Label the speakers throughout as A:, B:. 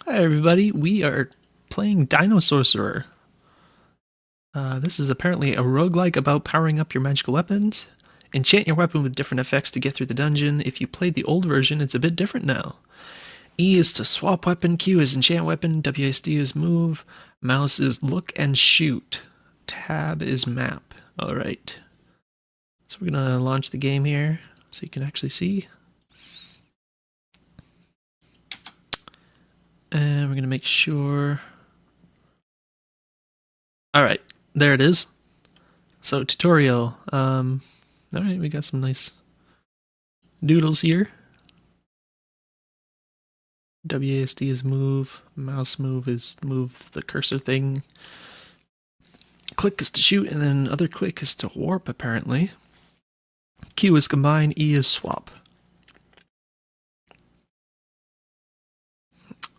A: Hi everybody, we are playing DinoSorcerer. This is apparently a roguelike about powering up your magical weapons. Enchant your weapon with different effects to get through the dungeon. If you played the old version, it's a bit different now. E is to swap weapon, Q is enchant weapon, WSD is move, mouse is look and shoot, tab is map. Alright, so we're gonna launch the game here so you can actually see. And we're gonna make sure. Alright, there it is. So tutorial. Alright, we got some nice doodles here. WASD is move, mouse move is move the cursor thing. Click is to shoot, and then other click is to warp, apparently. Q is combine, E is swap.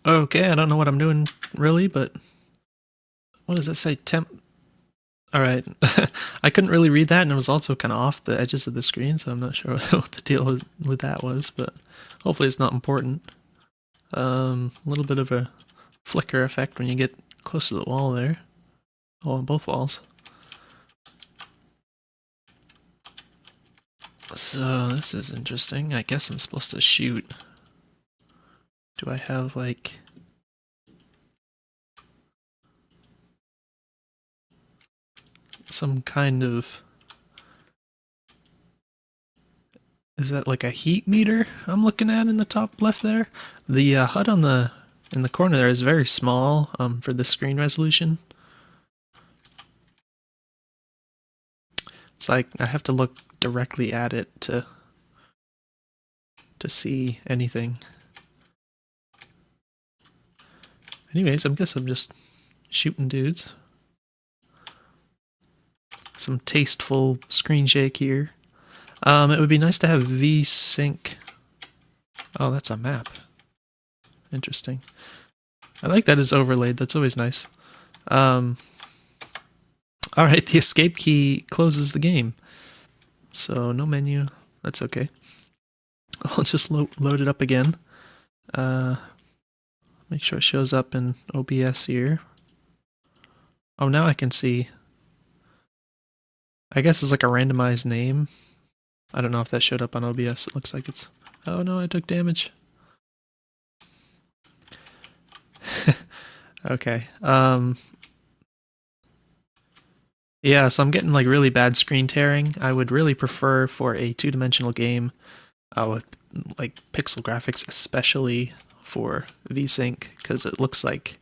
A: Okay, I don't know what I'm doing really, but what does that say? Temp. Alright, I couldn't really read that, and it was also kind of off the edges of the screen, so I'm not sure what the deal with that was, but hopefully it's not important. A little bit of a flicker effect when you get close to the wall there. Oh, on both walls. So this is interesting. I guess I'm supposed to shoot. Do I have like... some kind of... Is that like a heat meter I'm looking at in the top left there? The HUD on in the corner there is very small for the screen resolution. So I have to look directly at it to see anything. Anyways, I guess I'm just shooting dudes. Some tasteful screen shake here. It would be nice to have VSync. Oh, that's a map. Interesting. I like that it's overlaid. That's always nice. Alright, the escape key closes the game. So no menu. That's okay. I'll just load it up again. Make sure it shows up in OBS here. Oh, now I can see. I guess it's like a randomized name. I don't know if that showed up on OBS. It looks like it's... Oh no, I took damage. Okay. Yeah, so I'm getting like really bad screen tearing. I would really prefer for a two-dimensional game with like pixel graphics, especially for VSync, because it looks like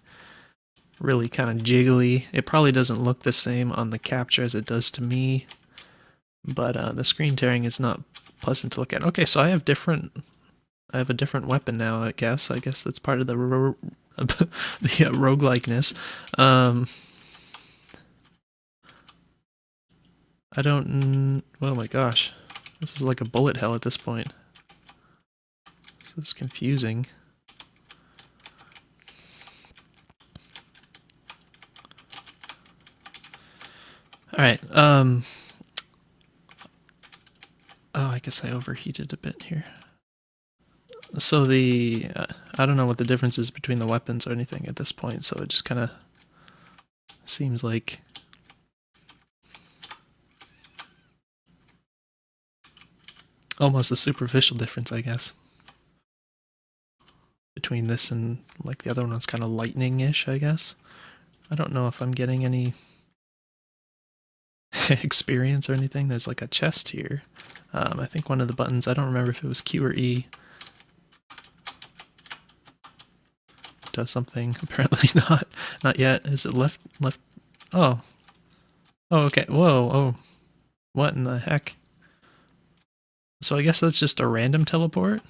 A: really kind of jiggly. It probably doesn't look the same on the capture as it does to me, but the screen tearing is not pleasant to look at. Okay, so I have a different weapon now, I guess. I guess that's part of the roguelikeness. I don't... Oh my gosh. This is like a bullet hell at this point. This is confusing. Alright, oh, I guess I overheated a bit here. So the... I don't know what the difference is between the weapons or anything at this point, so it just kind of seems like... almost a superficial difference, I guess. Between this and like the other one was kind of lightning-ish, I guess. I don't know if I'm getting any experience or anything. There's like a chest here. I think one of the buttons, I don't remember if it was Q or E, does something. Apparently not yet. Is it left? Oh. Oh, okay. Whoa, oh. What in the heck? So I guess that's just a random teleport.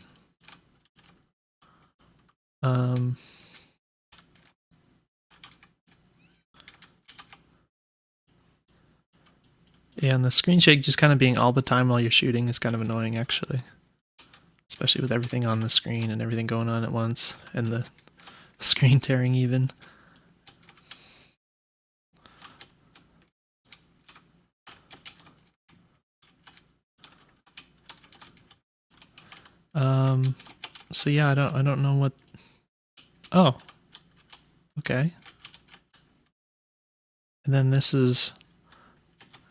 A: Yeah, and the screen shake just kind of being all the time while you're shooting is kind of annoying, actually. Especially with everything on the screen and everything going on at once, and the screen tearing even. So yeah, I don't know what... Oh, Okay. And then this is...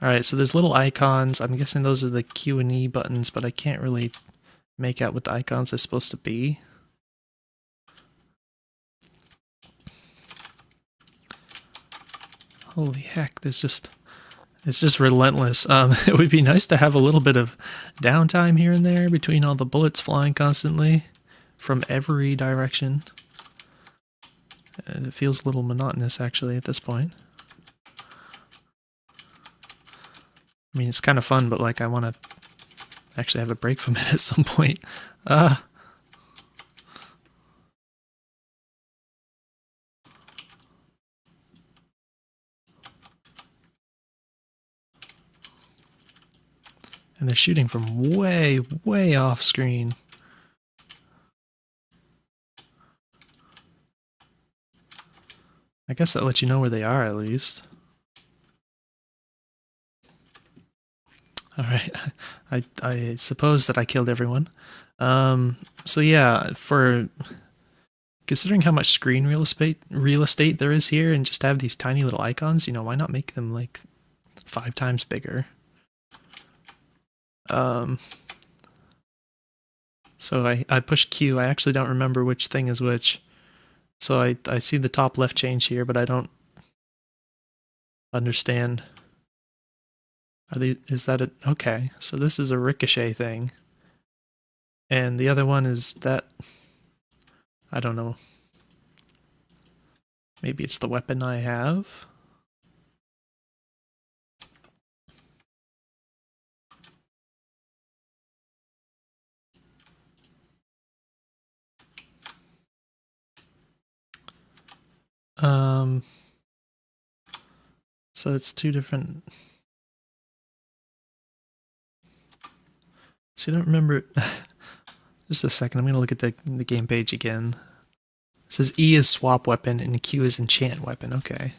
A: Alright, so there's little icons. I'm guessing those are the Q and E buttons, but I can't really make out what the icons are supposed to be. Holy heck, it's just relentless. It would be nice to have a little bit of downtime here and there between all the bullets flying constantly from every direction. It feels a little monotonous, actually, at this point. I mean, it's kind of fun, but like I want to actually have a break from it at some point. And they're shooting from way, way off screen. I guess that lets you know where they are, at least. Alright, I suppose that I killed everyone. So yeah, for considering how much screen real estate there is here and just have these tiny little icons, you know, why not make them like 5 times bigger? So I push Q. I actually don't remember which thing is which. So I see the top left change here, but I don't understand. Is that okay, so this is a ricochet thing. And the other one is that, I don't know. Maybe it's the weapon I have? So it's 2 different... So I don't remember... Just a second, I'm going to look at the game page again. It says E is swap weapon and Q is enchant weapon. Okay.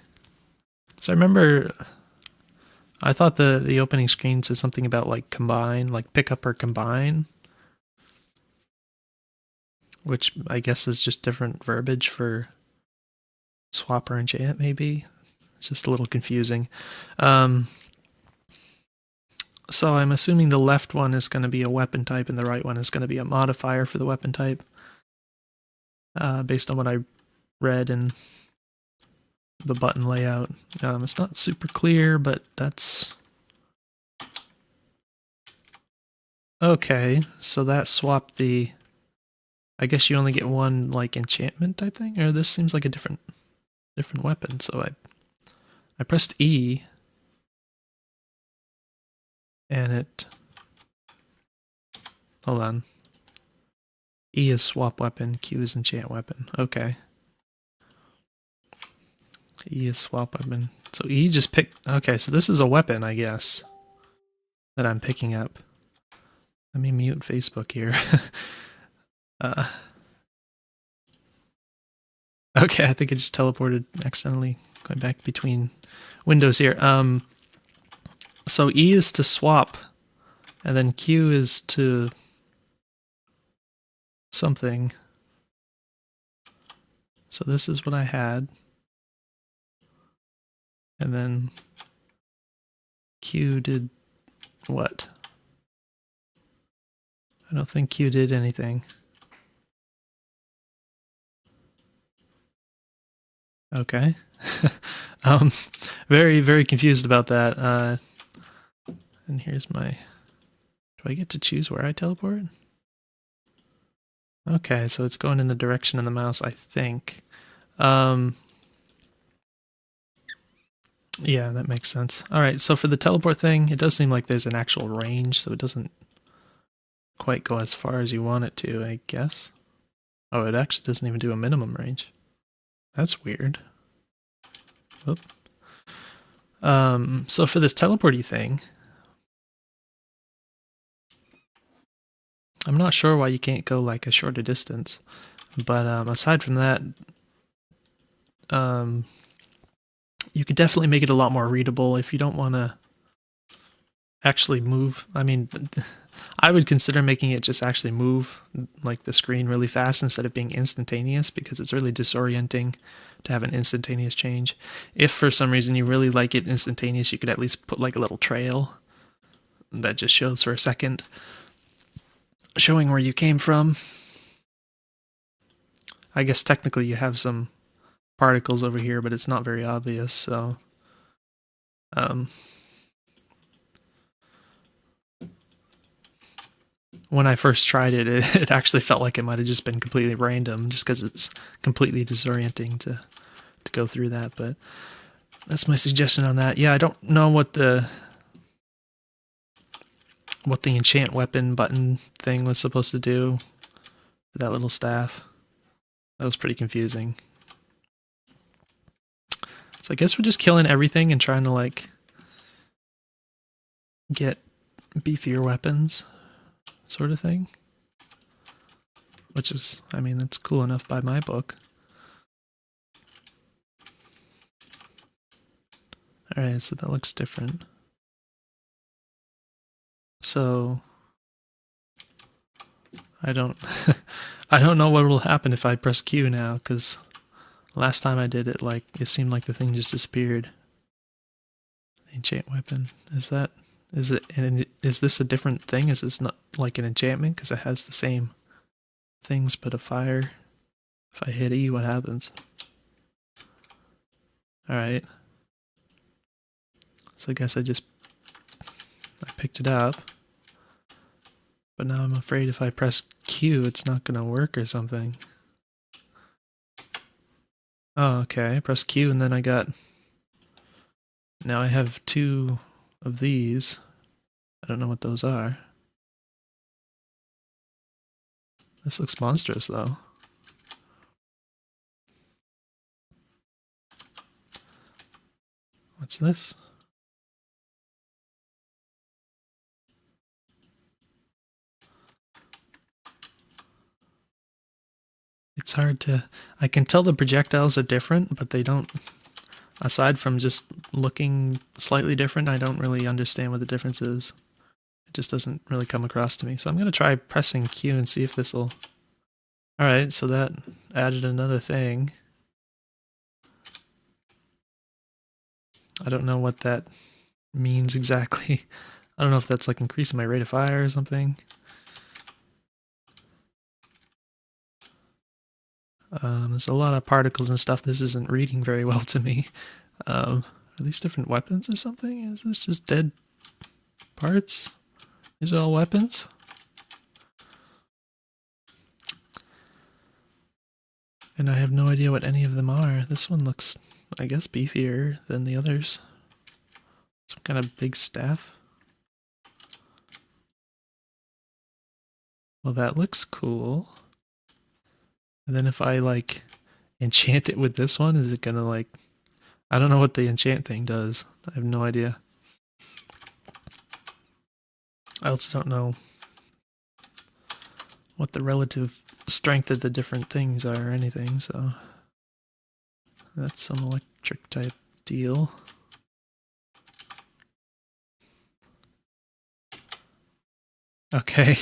A: So I remember... I thought the opening screen said something about like combine, like pick up or combine. Which I guess is just different verbiage for swap or enchant, maybe. It's just a little confusing. So I'm assuming the left one is going to be a weapon type and the right one is going to be a modifier for the weapon type. Based on what I read in the button layout. It's not super clear, but that's... Okay, so that swapped the... I guess you only get one, like, enchantment type thing? Or this seems like a different weapon, so I pressed E... And it... Hold on. E is swap weapon, Q is enchant weapon. Okay. E is swap weapon. So E just picked... Okay, so this is a weapon, I guess, that I'm picking up. Let me mute Facebook here. Okay, I think it just teleported accidentally, going back between windows here. So E is to swap, and then Q is to something. So this is what I had. And then Q did what? I don't think Q did anything. Okay. Very, very confused about that. And here's my... Do I get to choose where I teleport? Okay, so it's going in the direction of the mouse, I think. Yeah, that makes sense. Alright, so for the teleport thing, it does seem like there's an actual range, so it doesn't quite go as far as you want it to, I guess. Oh, it actually doesn't even do a minimum range. That's weird. Oop. So for this teleporty thing, I'm not sure why you can't go like a shorter distance, but aside from that, you could definitely make it a lot more readable if you don't want to actually move. I mean, I would consider making it just actually move like the screen really fast instead of being instantaneous, because it's really disorienting to have an instantaneous change. If for some reason you really like it instantaneous, you could at least put like a little trail that just shows for a second, showing where you came from. I guess technically you have some particles over here, but it's not very obvious, so when I first tried it, it actually felt like it might have just been completely random, just because it's completely disorienting to go through that. But that's my suggestion on that. Yeah, I don't know what the enchant weapon button thing was supposed to do for that little staff. That was pretty confusing. So I guess we're just killing everything and trying to like get beefier weapons, sort of thing. Which is, I mean, that's cool enough by my book. Alright, so that looks different. So I don't I don't know what will happen if I press Q now, because last time I did it, like, it seemed like the thing just disappeared. The enchant weapon. Is this a different thing? Is this not like an enchantment? Because it has the same things, but a fire. If I hit E, what happens? Alright. So I guess I picked it up. But now I'm afraid if I press Q, it's not going to work or something. Oh, okay. I press Q and then I got... Now I have 2 of these. I don't know what those are. This looks monstrous, though. What's this? It's hard to... I can tell the projectiles are different, but they don't... Aside from just looking slightly different, I don't really understand what the difference is. It just doesn't really come across to me. So I'm going to try pressing Q and see if this will... Alright, so that added another thing. I don't know what that means exactly. I don't know if that's like increasing my rate of fire or something. There's a lot of particles and stuff. This isn't reading very well to me. Are these different weapons or something? Is this just dead parts? These are all weapons? And I have no idea what any of them are. This one looks, I guess, beefier than the others. Some kind of big staff. Well, that looks cool. And then if I, like, enchant it with this one, is it gonna, like... I don't know what the enchant thing does. I have no idea. I also don't know what the relative strength of the different things are or anything, so... That's some electric type deal. Okay.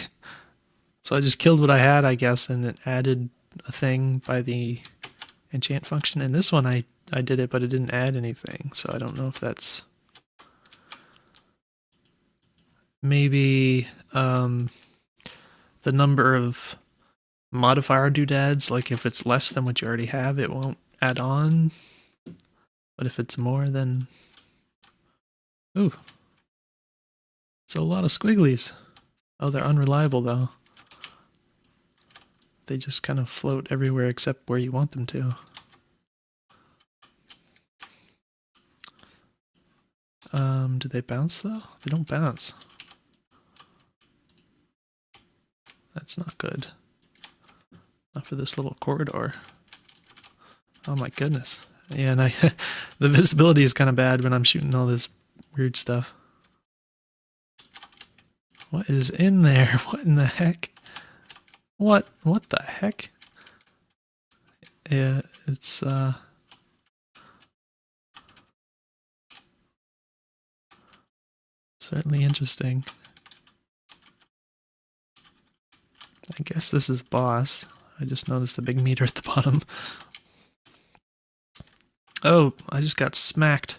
A: So I just killed what I had, I guess, and it added a thing by the enchant function. And this one I did it, but it didn't add anything, so I don't know if that's... Maybe the number of modifier doodads, like if it's less than what you already have, it won't add on. But if it's more, then... Ooh. It's a lot of squigglies. Oh, they're unreliable, though. They just kind of float everywhere except where you want them to. Do they bounce, though? They don't bounce. That's not good. Not for this little corridor. Oh my goodness. Yeah, and the visibility is kind of bad when I'm shooting all this weird stuff. What is in there? What in the heck? What the heck? Yeah, it's certainly interesting. I guess this is boss. I just noticed the big meter at the bottom. Oh, I just got smacked.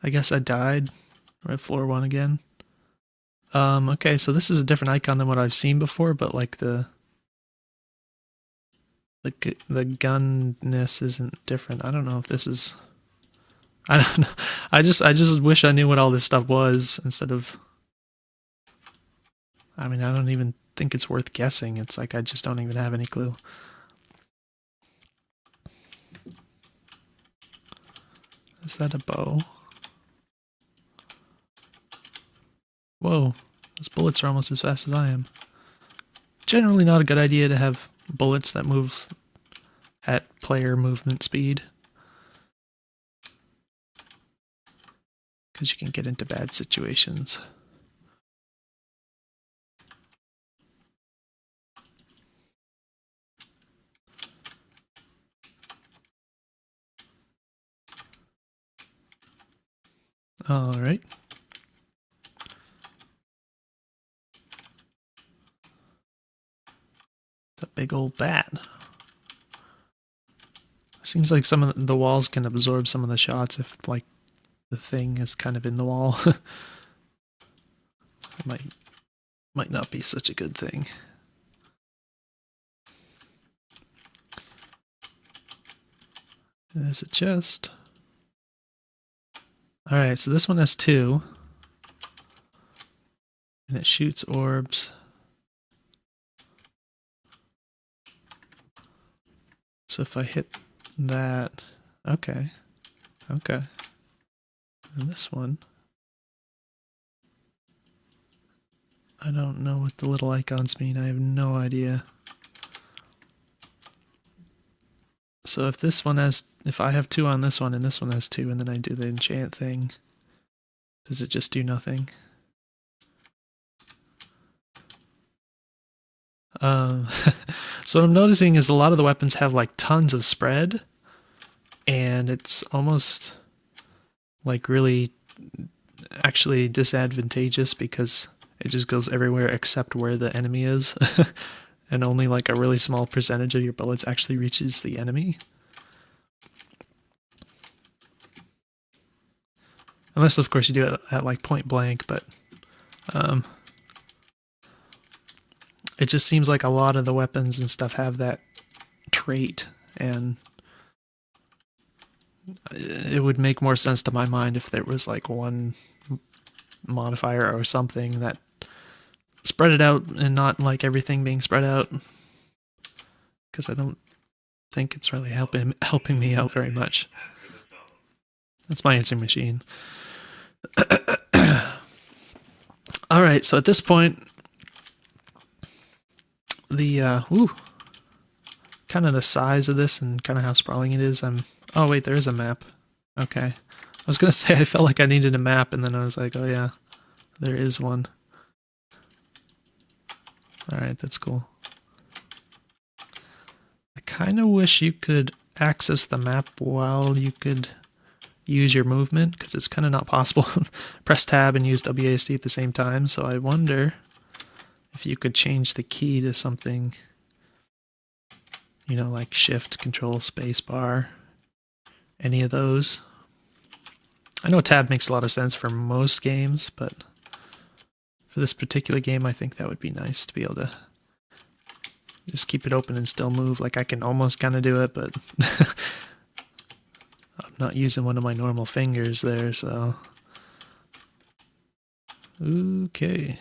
A: I guess I died. We're at floor 1 again. Okay, so this is a different icon than what I've seen before, but like the gunness isn't different. I don't know if this is... I don't know. I just wish I knew what all this stuff was instead of... I mean, I don't even think it's worth guessing. It's like I just don't even have any clue. Is that a bow? Whoa, those bullets are almost as fast as I am. Generally not a good idea to have bullets that move at player movement speed, because you can get into bad situations. All right. It's a big old bat. Seems like some of the walls can absorb some of the shots if, like, the thing is kind of in the wall. It might not be such a good thing. There's a chest. Alright, so this one has 2. And it shoots orbs. So if I hit that... Okay. Okay. And this one... I don't know what the little icons mean. I have no idea. So if this one has... If I have 2 on this one and this one has 2 and then I do the enchant thing, does it just do nothing? So what I'm noticing is a lot of the weapons have like tons of spread, and it's almost like really actually disadvantageous because it just goes everywhere except where the enemy is, and only like a really small percentage of your bullets actually reaches the enemy. Unless of course you do it at like point blank, but it just seems like a lot of the weapons and stuff have that trait, and it would make more sense to my mind if there was like one modifier or something that spread it out and not like everything being spread out, because I don't think it's really helping me out very much. That's my answering machine. Alright, so at this point, the kind of the size of this and kind of how sprawling it is, oh wait, there is a map. Okay. I was gonna say I felt like I needed a map, and then I was like, oh yeah, there is one. Alright, that's cool. I kind of wish you could access the map while you could use your movement, because it's kind of not possible. Press tab and use WASD at the same time, so I wonder if you could change the key to something, you know, like shift, control, space bar, any of those. I know tab makes a lot of sense for most games, but for this particular game, I think that would be nice to be able to just keep it open and still move. Like I can almost kind of do it, but I'm not using one of my normal fingers there, so... Okay.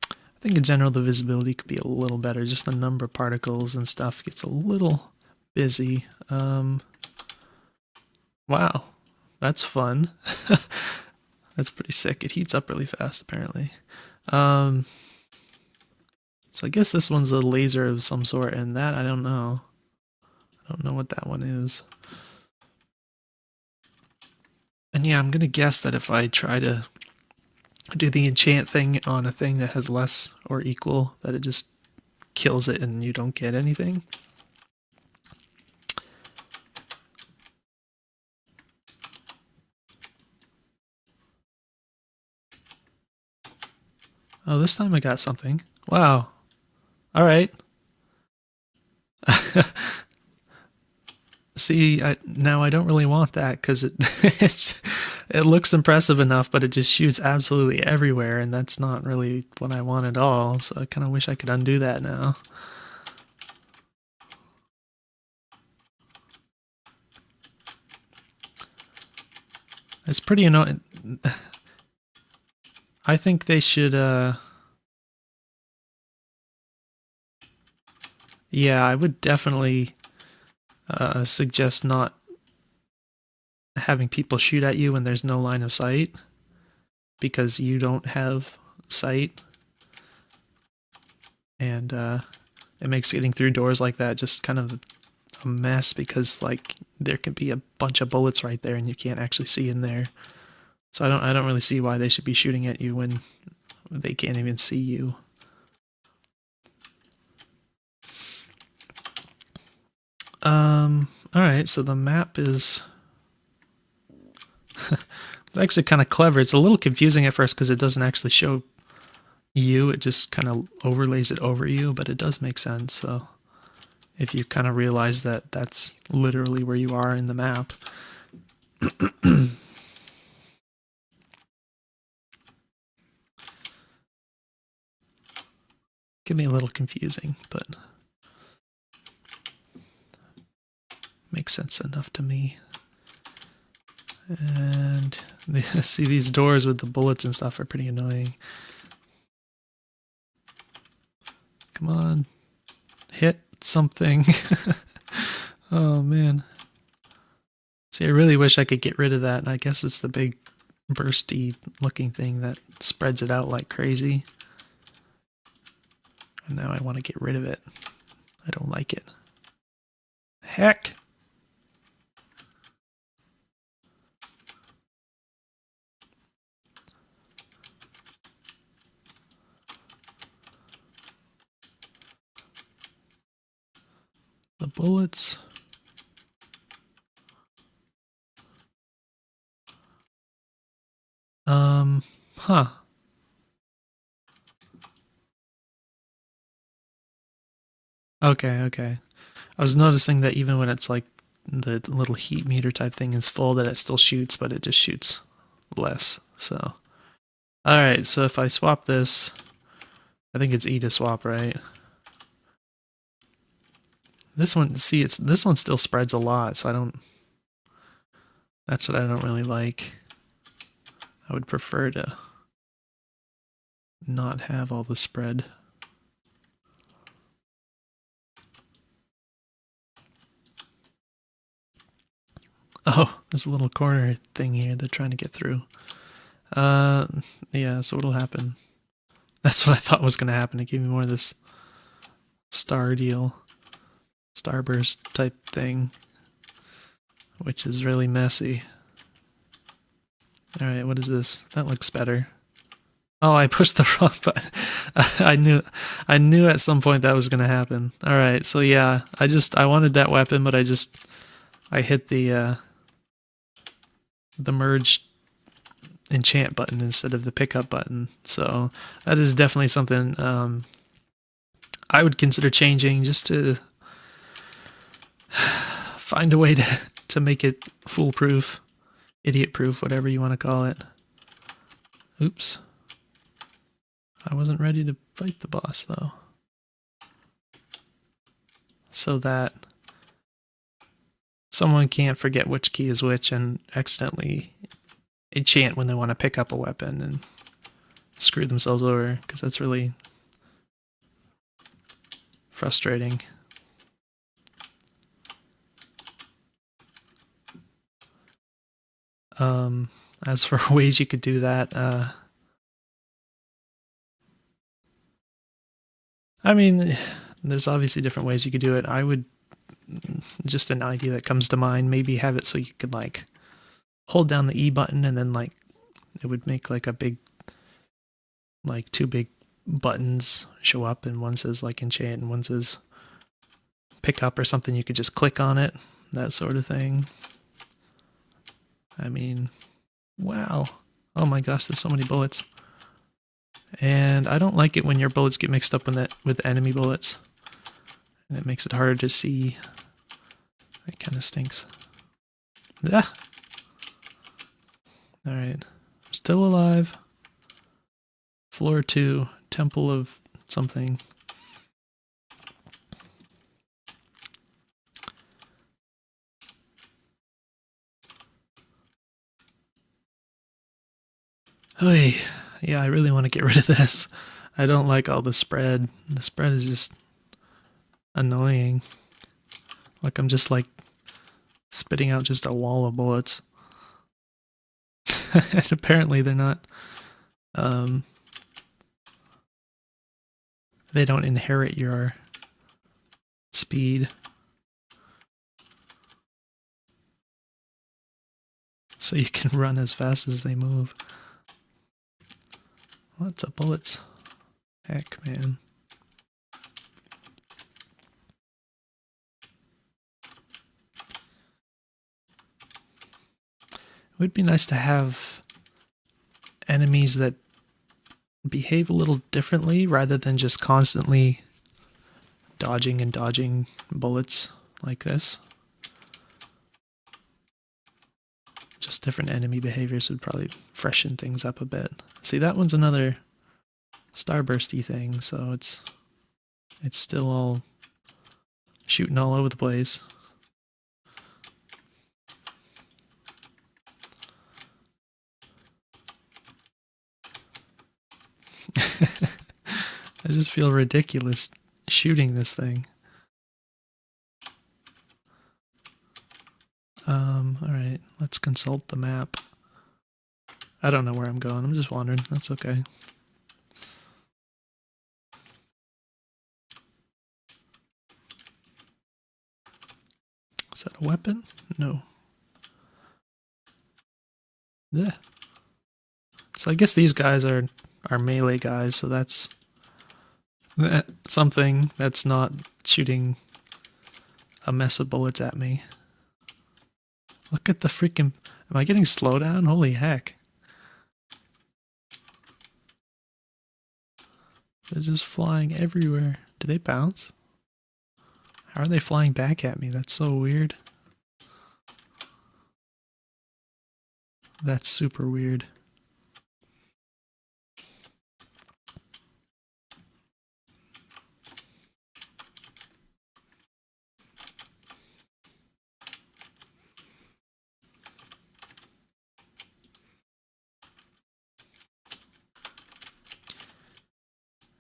A: I think in general the visibility could be a little better. Just the number of particles and stuff gets a little busy. Wow, that's fun. That's pretty sick. It heats up really fast, apparently. So I guess this one's a laser of some sort, and that I don't know. I don't know what that one is. And yeah, I'm gonna guess that if I try to do the enchant thing on a thing that has less or equal, that it just kills it and you don't get anything. Oh, this time I got something. Wow. All right. See, now I don't really want that because it looks impressive enough, but it just shoots absolutely everywhere, and that's not really what I want at all. So I kind of wish I could undo that now. It's pretty annoying. I think they should, yeah, I would definitely suggest not having people shoot at you when there's no line of sight, because you don't have sight, and it makes getting through doors like that just kind of a mess, because like there can be a bunch of bullets right there and you can't actually see in there. So I don't really see why they should be shooting at you when they can't even see you. Alright, so the map is it's actually kind of clever. It's a little confusing at first because it doesn't actually show you, it just kind of overlays it over you, but it does make sense. So if you kind of realize that that's literally where you are in the map. Can be a little confusing, but makes sense enough to me. And see, these doors with the bullets and stuff are pretty annoying. Come on, hit something. Oh man. See, I really wish I could get rid of that, and I guess it's the big bursty looking thing that spreads it out like crazy. And now I want to get rid of it. I don't like it. Heck! The bullets. Huh. Okay. I was noticing that even when it's like the little heat meter type thing is full, that it still shoots, but it just shoots less. So, alright, so if I swap this, I think it's E to swap, right? This one, see, this one still spreads a lot, so I don't, that's what I don't really like. I would prefer to not have all the spread. Oh, there's a little corner thing here they're trying to get through. Yeah, so what'll happen? That's what I thought was going to happen. It gave me more of this star deal, starburst type thing, which is really messy. Alright, what is this? That looks better. Oh, I pushed the wrong button. I knew at some point that was going to happen. Alright, so yeah, I wanted that weapon, but I hit the merge enchant button instead of the pickup button. So that is definitely something I would consider changing, just to find a way to make it foolproof, idiot proof, whatever you want to call it. Oops. I wasn't ready to fight the boss though. So that someone can't forget which key is which and accidentally enchant when they want to pick up a weapon and screw themselves over, because that's really frustrating. As for ways you could do that, I mean, there's obviously different ways you could do it. I would, just an idea that comes to mind, maybe have it so you could like hold down the E button and then like it would make like a big, like two big buttons show up, and one says like enchant and one says pick up or something. You could just click on it, that sort of thing. I mean, wow. Oh my gosh, there's so many bullets. And I don't like it when your bullets get mixed up with enemy bullets. And it makes it harder to see. That kind of stinks. Ah! Alright. I'm still alive. Floor 2. Temple of something. Oy. Yeah, I really want to get rid of this. I don't like all the spread. The spread is just annoying. Like I'm just like spitting out just a wall of bullets. And apparently they're not they don't inherit your speed. So you can run as fast as they move. Lots of bullets. Heck, man. It would be nice to have enemies that behave a little differently rather than just constantly dodging and dodging bullets like this. Just different enemy behaviors would probably freshen things up a bit. See, that one's another starbursty thing, so it's still all shooting all over the place. I just feel ridiculous shooting this thing. Alright, let's consult the map. I don't know where I'm going, I'm just wandering, that's okay. Is that a weapon? No. Yeah. So I guess these guys are melee guys, so that's something that's not shooting a mess of bullets at me. Look at the freaking... Am I getting slowdown? Holy heck. They're just flying everywhere. Do they bounce? How are they flying back at me? That's so weird. That's super weird.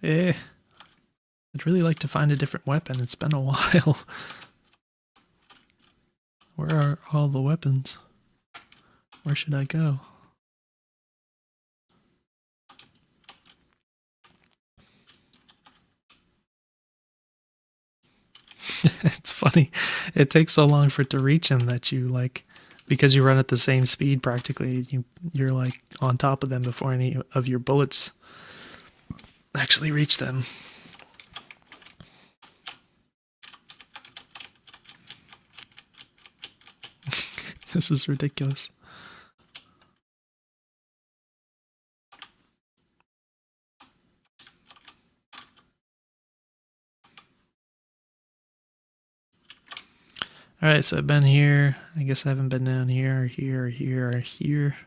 A: I'd really like to find a different weapon. It's been a while. Where are all the weapons? Where should I go? It's funny. It takes so long for it to reach him that you like, because you run at the same speed practically, you're like on top of them before any of your bullets actually reach them. This is ridiculous. Alright, so I've been here. I guess I haven't been down here, or here, or here, or here.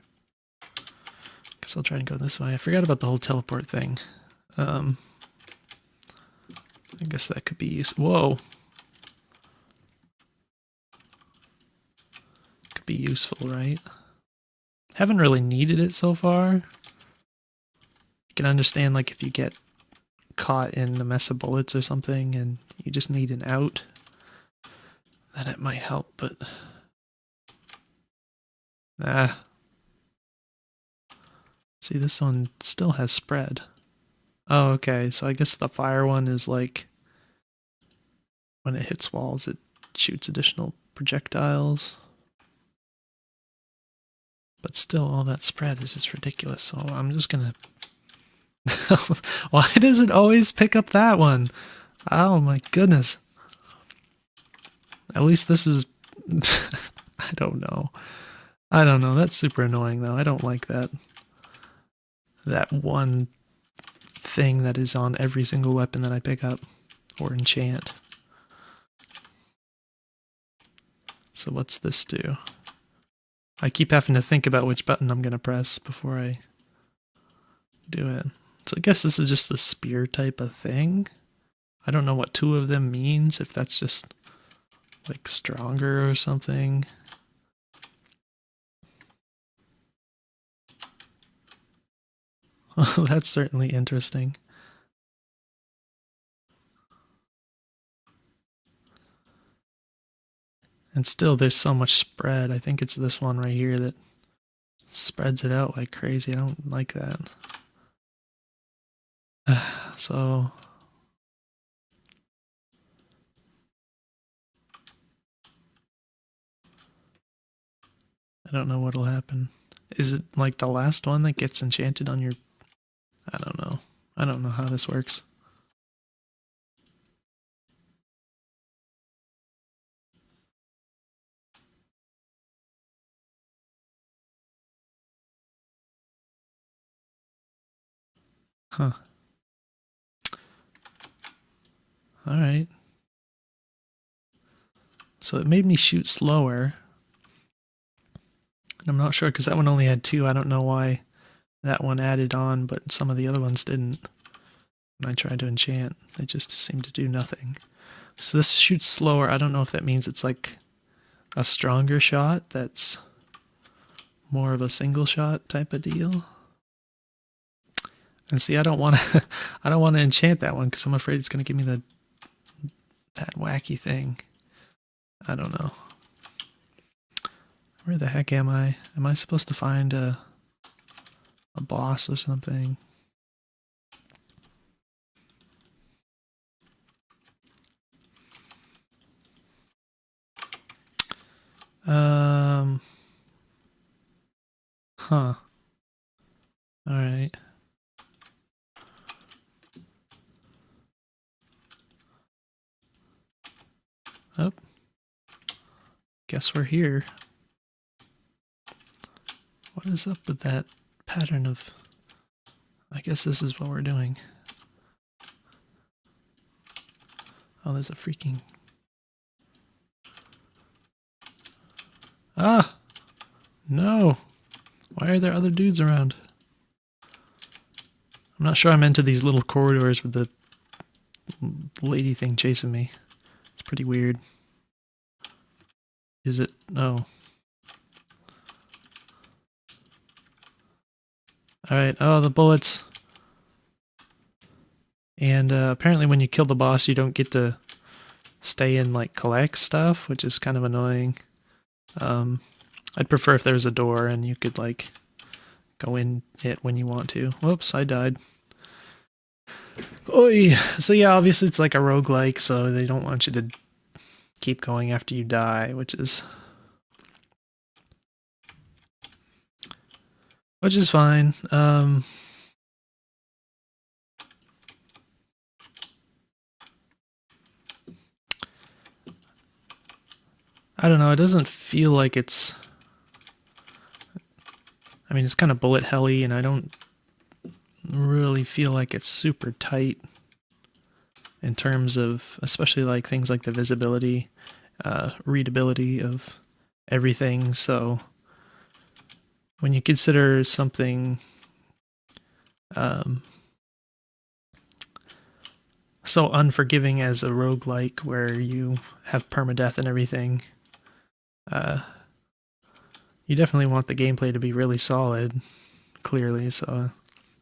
A: Guess I'll try and go this way. I forgot about the whole teleport thing. I guess that could be useful. Whoa! Could be useful, right? Haven't really needed it so far. You can understand, like, if you get caught in a mess of bullets or something and you just need an out, then it might help, but... See, this one still has spread. Oh, okay, so I guess the fire one is like... when it hits walls, it shoots additional projectiles. But still, all that spread is just ridiculous, so I'm just gonna... Why does it always pick up that one? Oh my goodness. At least this is... I don't know. That's super annoying though. I don't like that. That one thing that is on every single weapon that I pick up or enchant. So what's this do? I keep having to think about which button I'm going to press before I do it. So I guess this is just a spear type of thing. I don't know what two of them means, if that's just like stronger or something. Oh, that's certainly interesting. And still, there's so much spread. I think it's this one right here that spreads it out like crazy. I don't like that. So I don't know what'll happen. Is it like the last one that gets enchanted on your... I don't know. I don't know how this works. Huh. Alright. So it made me shoot slower. And I'm not sure because that one only had 2. I don't know why that one added on, but some of the other ones didn't. When I tried to enchant, they just seemed to do nothing. So this shoots slower. I don't know if that means it's like a stronger shot that's more of a single shot type of deal. And see, I don't want to I don't want to enchant that one because I'm afraid it's going to give me that wacky thing. I don't know. Where the heck am I? Am I supposed to find a boss or something? Huh. Alright. Oh. Guess we're here. What is up with that pattern of... I guess this is what we're doing. Oh, there's a freaking... Ah! No! Why are there other dudes around? I'm not sure I'm into these little corridors with the lady thing chasing me. It's pretty weird. Is it? No. Alright, oh, the bullets. And apparently when you kill the boss, you don't get to stay and, like, collect stuff, which is kind of annoying. I'd prefer if there was a door and you could, like, go in it when you want to. Whoops, I died. Oy. So yeah, obviously it's like a roguelike, so they don't want you to keep going after you die, which is fine. I don't know, it doesn't feel like it's... I mean, it's kind of bullet helly, and I don't really feel like it's super tight in terms of, especially like things like the visibility, readability of everything. So when you consider something so unforgiving as a roguelike where you have permadeath and everything, you definitely want the gameplay to be really solid, clearly, so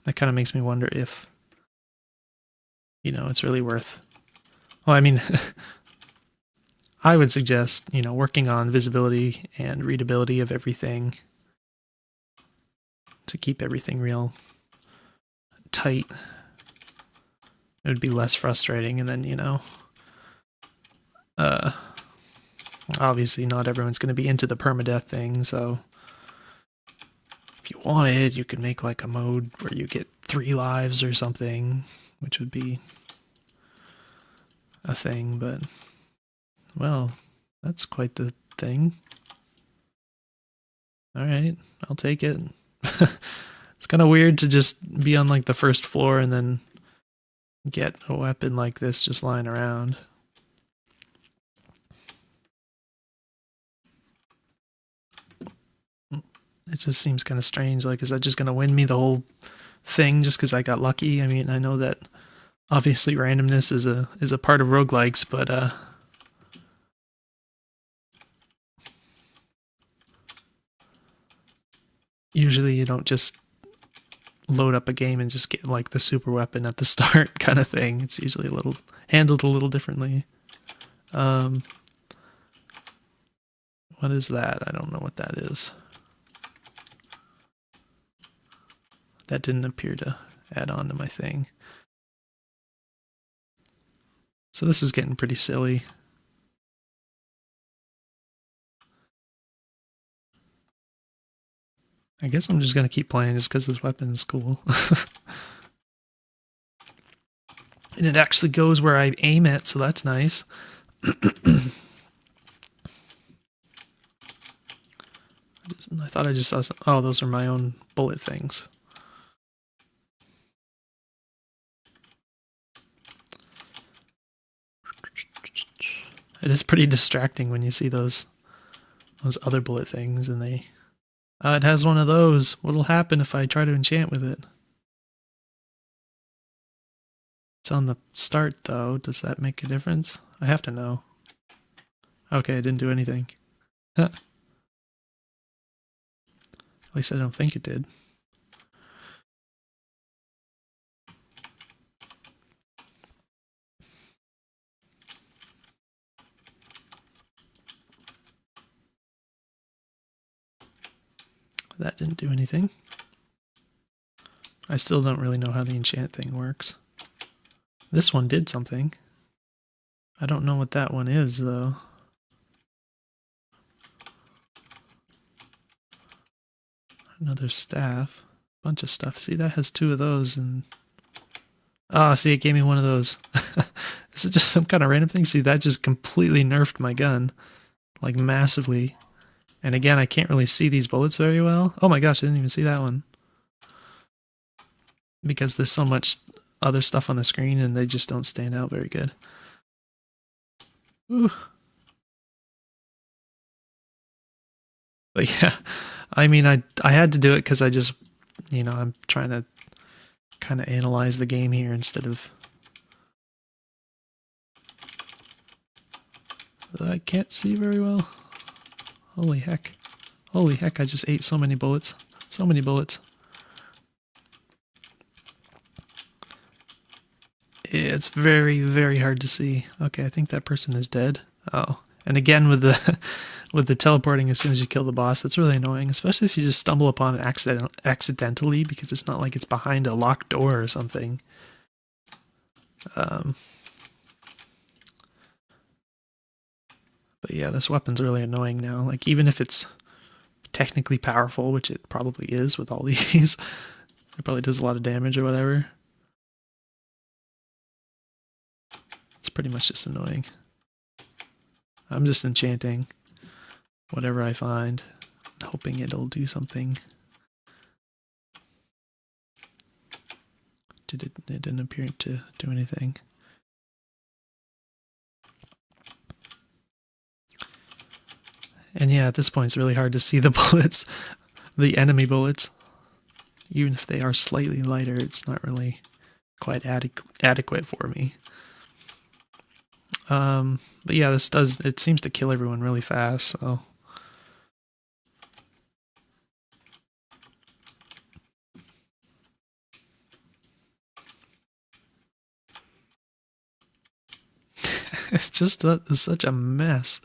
A: that kind of makes me wonder if, you know, it's really worth... Well, I mean, I would suggest, you know, working on visibility and readability of everything to keep everything real tight. It would be less frustrating, and then, you know, obviously not everyone's going to be into the permadeath thing, so if you wanted, you could make like a mode where you get 3 lives or something, which would be a thing, but, well, that's quite the thing. Alright, I'll take it. It's kind of weird to just be on like the first floor and then get a weapon like this just lying around. It just seems kind of strange. Like, is that just going to win me the whole thing just because I got lucky? I mean, I know that obviously randomness is a part of roguelikes, but usually you don't just load up a game and just get like the super weapon at the start kind of thing. It's usually handled a little differently. What is that? I don't know what that is. That didn't appear to add on to my thing. So this is getting pretty silly. I guess I'm just going to keep playing just because this weapon is cool. And it actually goes where I aim it, so that's nice. I thought I just saw some. Oh, those are my own bullet things. It is pretty distracting when you see those other bullet things and they... it has one of those. What'll happen if I try to enchant with it? It's on the start though. Does that make a difference? I have to know. Okay, it didn't do anything. At least I don't think it did. That didn't do anything. I still don't really know how the enchant thing works. This one did something. I don't know what that one is, though. Another staff. Bunch of stuff. See, that has two of those, and... Oh, see, it gave me one of those. Is it just some kind of random thing? See, that just completely nerfed my gun. Like, massively. And again, I can't really see these bullets very well. Oh my gosh, I didn't even see that one. Because there's so much other stuff on the screen and they just don't stand out very good. Ooh. But yeah, I mean, I had to do it because I just, you know, I'm trying to kind of analyze the game here instead of... I can't see very well. Holy heck. Holy heck, I just ate so many bullets. So many bullets. It's very, very hard to see. Okay, I think that person is dead. Oh. And again with the with the teleporting as soon as you kill the boss, that's really annoying, especially if you just stumble upon it accidentally, because it's not like it's behind a locked door or something. But yeah, this weapon's really annoying now. Like, even if it's technically powerful, which it probably is with all these, it probably does a lot of damage or whatever. It's pretty much just annoying. I'm just enchanting whatever I find, hoping it'll do something. It didn't appear to do anything. And yeah, at this point it's really hard to see the bullets, the enemy bullets. Even if they are slightly lighter, it's not really quite adequate for me. But yeah, it seems to kill everyone really fast, so... It's just it's such a mess.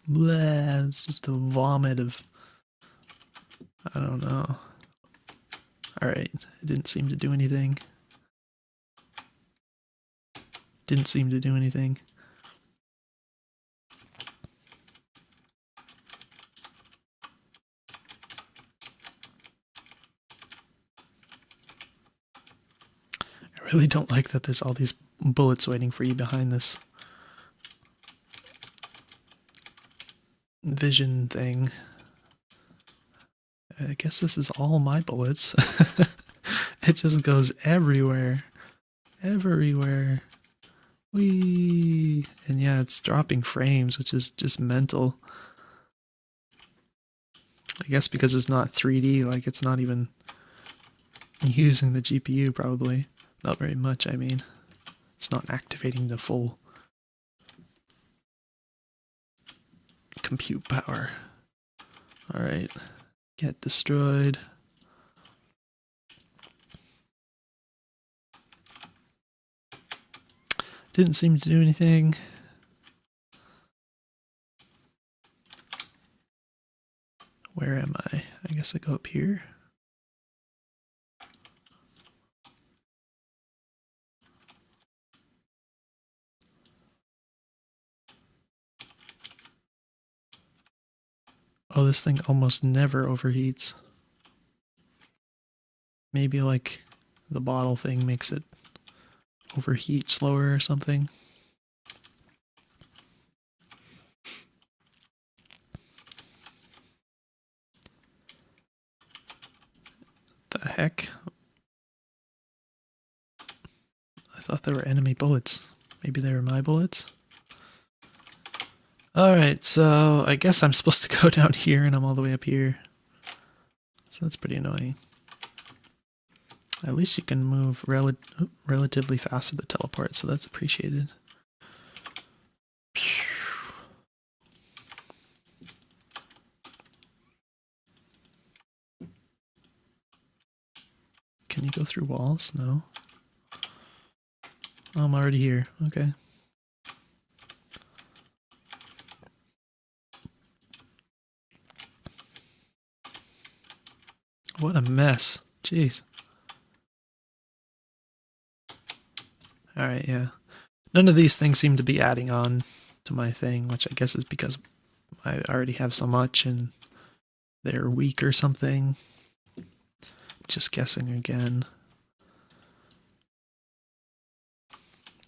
A: Blah, it's just a vomit of... I don't know. Alright, it didn't seem to do anything. Didn't seem to do anything. I really don't like that there's all these bullets waiting for you behind this vision thing. I guess this is all my bullets. It just goes everywhere. everywhere. Whee! And yeah, it's dropping frames, which is just mental. I guess because it's not 3D, like it's not even using the GPU probably. Not very much, I mean. It's not activating the full compute power. Alright, get destroyed. Didn't seem to do anything. Where am I? I guess I go up here. Oh, this thing almost never overheats. Maybe like the bottle thing makes it overheat slower or something. The heck? I thought they were enemy bullets. Maybe they were my bullets? Alright, so I guess I'm supposed to go down here and I'm all the way up here. So that's pretty annoying. At least you can move relatively fast with the teleport, so that's appreciated. Can you go through walls? No. Oh, I'm already here. Okay. What a mess. Jeez. Alright, yeah. None of these things seem to be adding on to my thing, which I guess is because I already have so much and they're weak or something. Just guessing again.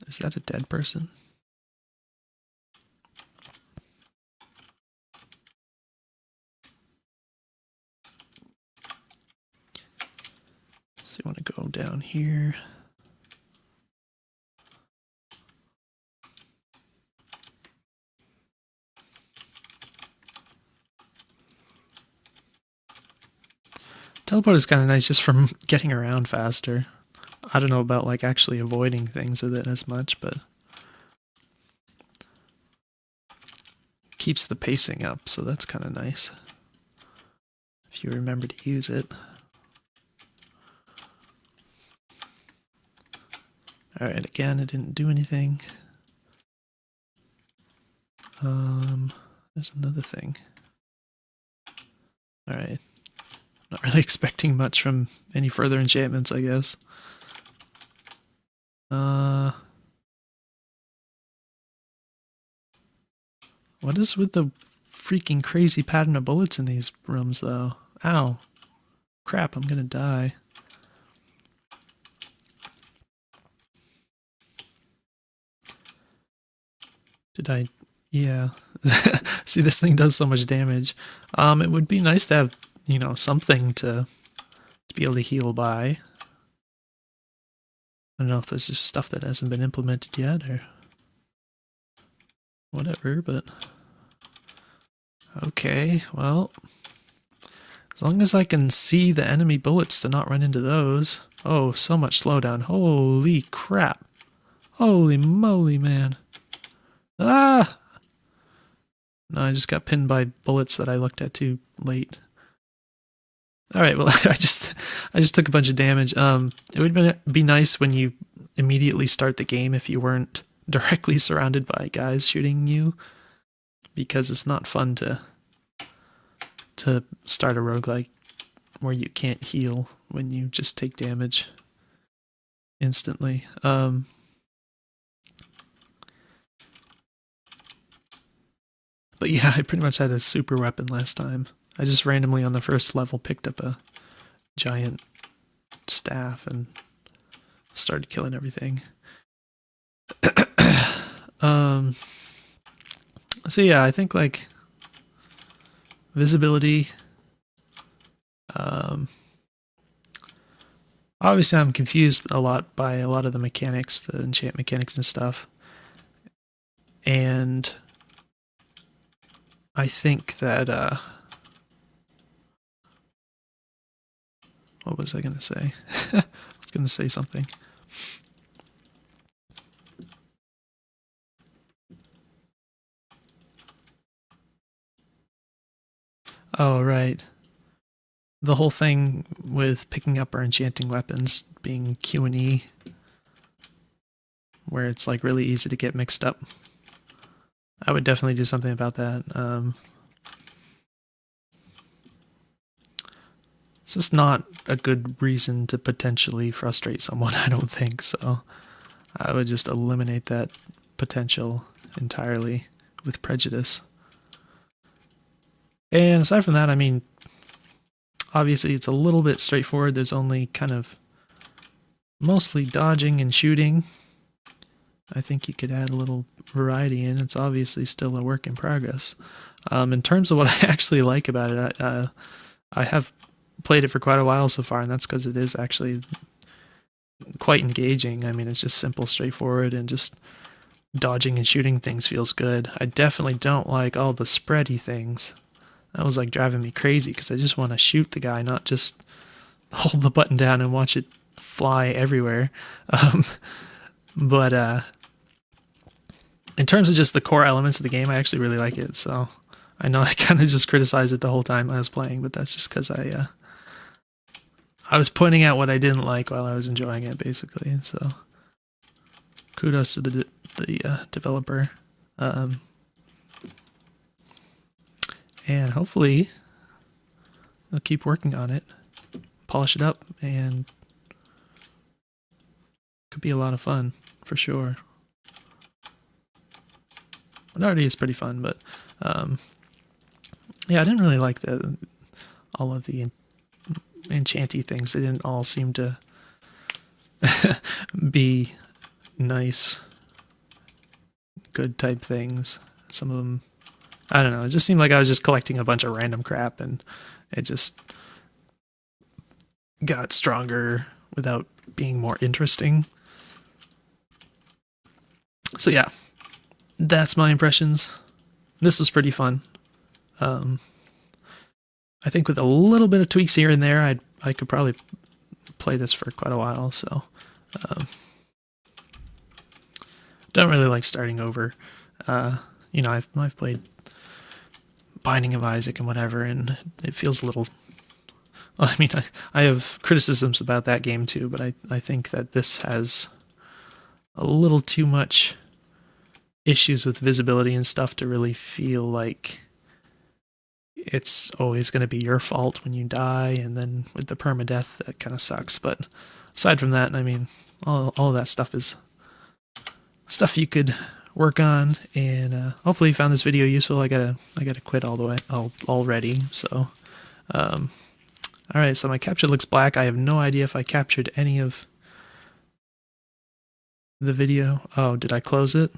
A: Is that a dead person? So you want to go down here. Teleport is kind of nice just from getting around faster. I don't know about like actually avoiding things with it as much, but keeps the pacing up, so that's kind of nice. If you remember to use it. Alright, again, it didn't do anything. There's another thing. Alright. Not really expecting much from any further enchantments, I guess. What is with the freaking crazy pattern of bullets in these rooms, though? Ow. Crap, I'm gonna die. Did I... Yeah. See, this thing does so much damage. It would be nice to have, you know, something to be able to heal by. I don't know if this is stuff that hasn't been implemented yet, or whatever, but... Okay, well... As long as I can see the enemy bullets to not run into those... Oh, so much slowdown. Holy crap. Holy moly, man. Ah! No, I just got pinned by bullets that I looked at too late. Alright, well, I just took a bunch of damage. It would be nice when you immediately start the game if you weren't directly surrounded by guys shooting you, because it's not fun to start a roguelike where you can't heal when you just take damage instantly. But yeah, I pretty much had a super weapon last time. I just randomly on the first level picked up a giant staff and started killing everything. So yeah, I think like visibility, Obviously, I'm confused a lot by a lot of the mechanics, the enchant mechanics and stuff. And I think that, what was I going to say? I was going to say something. Oh, right. The whole thing with picking up or enchanting weapons being Q and E, where it's like really easy to get mixed up. I would definitely do something about that. It's just not a good reason to potentially frustrate someone, I don't think, so I would just eliminate that potential entirely with prejudice. And aside from that, I mean, obviously it's a little bit straightforward. There's only kind of mostly dodging and shooting. I think you could add a little variety in. It's obviously still a work in progress. In terms of what I actually like about it, I have played it for quite a while so far, and that's because it is actually quite engaging. I mean, it's just simple, straightforward, and just dodging and shooting things feels good. I definitely don't like all the spready things. That was like driving me crazy because I just want to shoot the guy, not just hold the button down and watch it fly everywhere. But in terms of just the core elements of the game, I actually really like it. So I know I kind of just criticized it the whole time I was playing, but that's just because I was pointing out what I didn't like while I was enjoying it, basically. So kudos to the developer. And hopefully they'll keep working on it, polish it up, and could be a lot of fun for sure. It already is pretty fun, but yeah, I didn't really like all of the enchanty things. They didn't all seem to be nice, good type things. Some of them, I don't know, it just seemed like I was just collecting a bunch of random crap, and it just got stronger without being more interesting. So yeah, that's my impressions. This was pretty fun. I think with a little bit of tweaks here and there, I could probably play this for quite a while. So don't really like starting over. You know, I've played Binding of Isaac and whatever, and it feels a little. Well, I mean, I have criticisms about that game too, but I think that this has a little too much issues with visibility and stuff to really feel like it's always going to be your fault when you die, and then with the permadeath, that kind of sucks. But aside from that, I mean, all of that stuff is stuff you could work on, and hopefully you found this video useful. I gotta quit all the way already. So, all right. So my capture looks black. I have no idea if I captured any of the video. Oh, did I close it?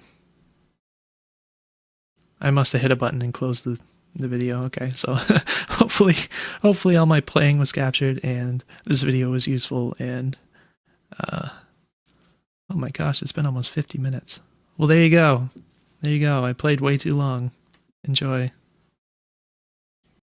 A: I must have hit a button and closed the video. Okay, so hopefully all my playing was captured and this video was useful. And oh my gosh, it's been almost 50 minutes. Well, there you go. I played way too long. Enjoy.